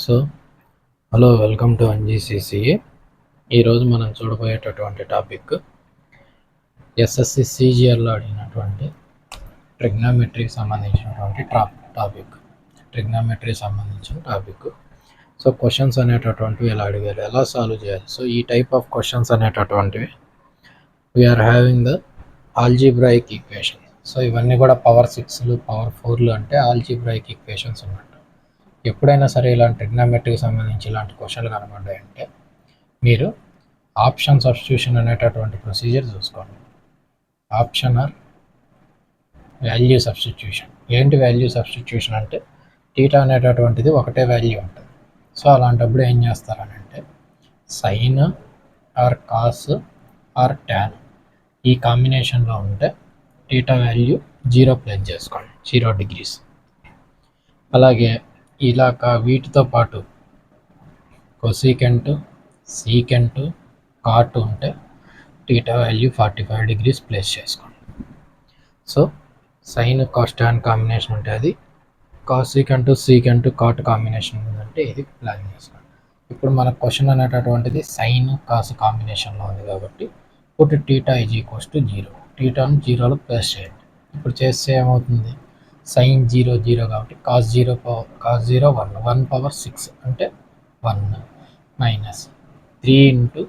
So hello, welcome to NGCCA. ఈరోజు మనం చూడబోయేటటువంటి topic SSC సిజిఎల్లో అడిగినటువంటి ట్రిగ్నోమెట్రీకి సంబంధించినటువంటి టాపిక్. సో క్వశ్చన్స్ అనేటటువంటివి ఎలా అడిగారు, ఎలా సాల్వ్ చేయాలి. సో ఈ టైప్ ఆఫ్ క్వశ్చన్స్ అనేటటువంటివి we are having the algebraic equation. So ఇవన్నీ కూడా పవర్ 6లు పవర్ 4లు అంటే ఆల్జీబ్రాయిక్ ఈక్వేషన్స్ ఉన్నట్టు. ఎప్పుడైనా సరే ఇలాంటి ట్రిగ్నోమెట్రీకి సంబంధించి ఇలాంటి క్వశ్చన్లు కనబడ్డాయంటే మీరు ఆప్షన్ సబ్స్టిట్యూషన్ అనేటటువంటి ప్రొసీజర్ చూసుకోండి. Option or value substitution. ఏంటి వాల్యూ సబ్స్టిట్యూషన్ అంటే టీటా అనేటటువంటిది ఒకటే వాల్యూ ఉంటుంది. సో అలాంటప్పుడు ఏం చేస్తారని అంటే sine or cos or tan ఈ కాంబినేషన్లో ఉంటే టీటా వాల్యూ 0 ప్లేస్ చేసుకోండి, 0 డిగ్రీస్. అలాగే ఇలాగా వీటితో పాటు కొసీకెంట్, సీకెంట్, కాట్ ఉంటే టీటా వాల్యూ 45 డిగ్రీస్ ప్లేస్ చేసుకోండి. So sine cos tan combination ఉంటే అది, కాసీకెంట్, సీకెంట్, కాట్ కాంబినేషన్ ఉందంటే ఇది ప్లాన్ చేసుకోండి. ఇప్పుడు మన క్వశ్చన్ అనేటటువంటిది సైన్ కాస్ కాంబినేషన్లో ఉంది కాబట్టి ఇప్పుడు టీటా ఈజ్ ఈక్వల్స్ టు 0. టీటాను 0లో ప్లేస్ చేయండి. ఇప్పుడు చేస్తే ఏమవుతుంది, సైన్ 0 0 కాబట్టి కాస్ 0 1 పవర్ 6 అంటే 1 మైనస్ 3 ఇంటూ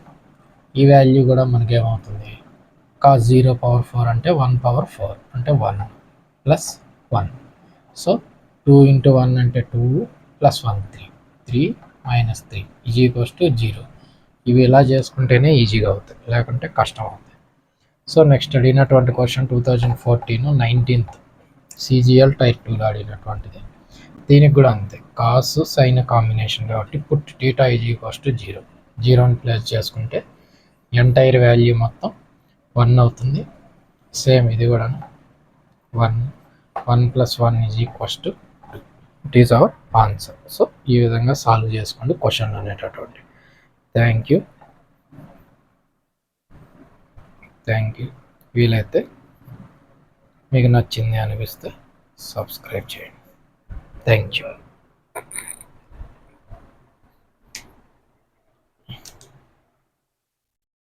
ఈ వాల్యూ కూడా మనకేమవుతుంది, కాస్ 0 పవర్ 4 అంటే 1 పవర్ 4 అంటే 1 ప్లస్ 1. సో 2 ఇంటూ 1 అంటే 2 plus 1 3 minus 3 is equals to 0. ఇవి ఇలా చేసుకుంటేనే ఈజీగా అవుతాయి, లేకుంటే కష్టం అవుతుంది. సో నెక్స్ట్ అడిగినటువంటి క్వశ్చన్ 2014 19th సిజిఎల్ టైర్ 2లో అడిగినటువంటిది. దీనికి కూడా అంతే, కాస్ సైన్ కాంబినేషన్ కాబట్టి put theta is equals to 0. 0ని ప్లేస్ చేసుకుంటే ఎంటైర్ వాల్యూ మొత్తం 1 అవుతుంది. సేమ్ ఇది కూడా 1 plus 1 is equals to 2. It is our answer. So ఈ విధంగా సాల్వ్ చేసుకోండి క్వశ్చన్ అనేటటువంటి. Thank you. వీలైతే మీకు నచ్చింది అనిపిస్తే సబ్స్క్రైబ్ చేయండి. Thank you.